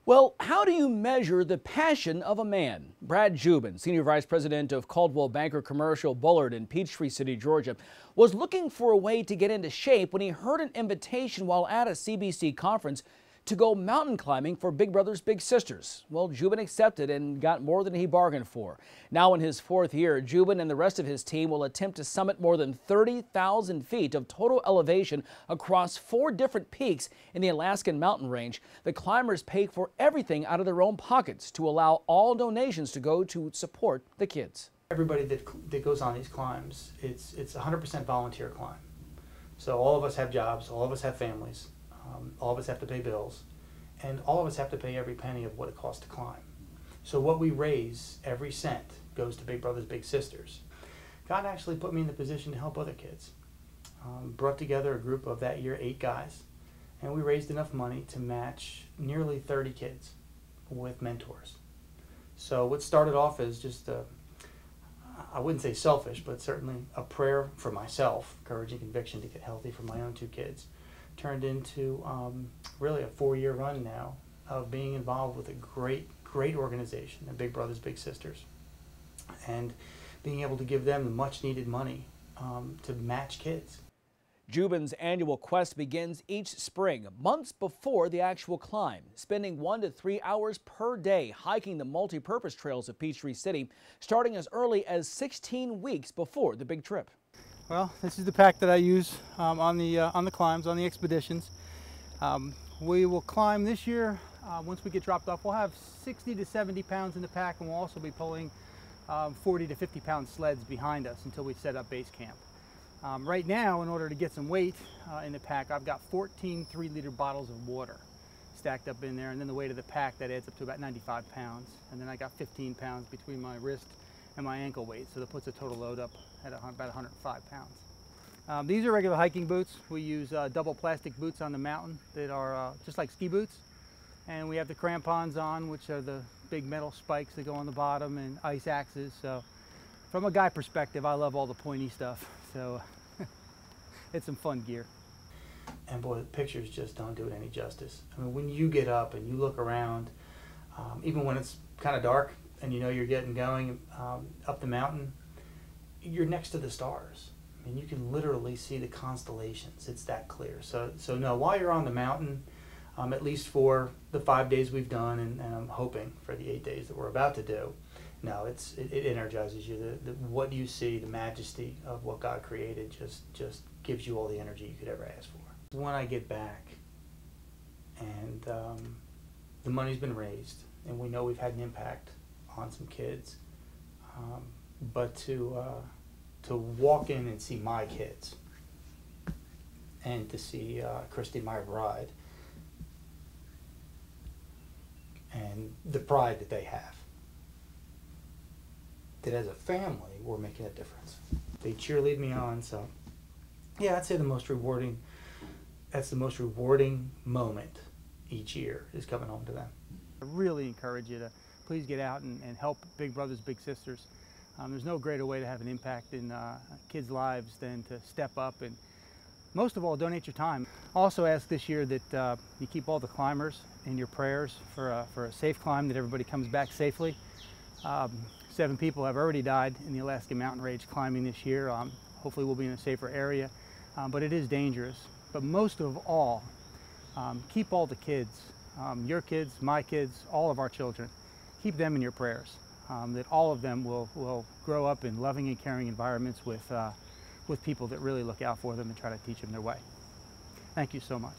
Well, how do you measure the passion of a man? Brad Jubin, Senior Vice President of Coldwell Banker Commercial Bullard in Peachtree City, Georgia, was looking for a way to get into shape when he heard an invitation while at a CBC conference to go mountain climbing for Big Brothers Big Sisters. Well, Jubin accepted and got more than he bargained for. Now in his fourth year, Jubin and the rest of his team will attempt to summit more than 30,000 feet of total elevation across 4 different peaks in the Alaskan mountain range. The climbers pay for everything out of their own pockets to allow all donations to go to support the kids. Everybody that goes on these climbs, it's 100% volunteer climb. So all of us have jobs, all of us have families. All of us have to pay bills, and all of us have to pay every penny of what it costs to climb. So what we raise, every cent, goes to Big Brothers Big Sisters. God actually put me in the position to help other kids. Brought together a group of that year 8 guys, and we raised enough money to match nearly 30 kids with mentors. So what started off as just I wouldn't say selfish, but certainly a prayer for myself, courage and conviction to get healthy for my own 2 kids, turned into really a 4-year run now of being involved with a great organization, the Big Brothers Big Sisters, and being able to give them the much needed money to match kids. Jubin's annual quest begins each spring, months before the actual climb, spending 1 to 3 hours per day hiking the multi-purpose trails of Peachtree City, starting as early as 16 weeks before the big trip. Well, this is the pack that I use on the climbs, on the expeditions. We will climb this year. Once we get dropped off, we'll have 60 to 70 pounds in the pack, and we'll also be pulling 40 to 50 pound sleds behind us until we set up base camp. Right now, in order to get some weight in the pack, I've got 14 3-liter bottles of water stacked up in there, and then the weight of the pack, that adds up to about 95 pounds. And then I got 15 pounds between my wrist and my ankle weight, so that puts a total load up at about 105 pounds. These are regular hiking boots. We use double plastic boots on the mountain that are just like ski boots. And we have the crampons on, which are the big metal spikes that go on the bottom, and ice axes. So from a guy perspective, I love all the pointy stuff. So it's some fun gear. And boy, the pictures just don't do it any justice. I mean, when you get up and you look around, even when it's kind of dark and you know you're getting going up the mountain, you're next to the stars. I mean, you can literally see the constellations. It's that clear. So no, while you're on the mountain, at least for the 5 days we've done, and I'm hoping for the 8 days that we're about to do, no, it energizes you. What you see, the majesty of what God created, just gives you all the energy you could ever ask for. When I get back, and the money's been raised, and we know we've had an impact on some kids, but to walk in and see my kids, and to see Christy, my bride, and the pride that they have, that as a family we're making a difference. They cheerlead me on, so yeah, I'd say that's the most rewarding moment each year, is coming home to them. I really encourage you to please get out and help Big Brothers Big Sisters. There's no greater way to have an impact in kids' lives than to step up and, most of all, donate your time. Also ask this year that you keep all the climbers in your prayers for a safe climb, that everybody comes back safely. 7 people have already died in the Alaskan mountain range climbing this year. Hopefully we'll be in a safer area, but it is dangerous. But most of all, keep all the kids, your kids, my kids, all of our children, keep them in your prayers. That all of them will grow up in loving and caring environments with people that really look out for them and try to teach them their way. Thank you so much.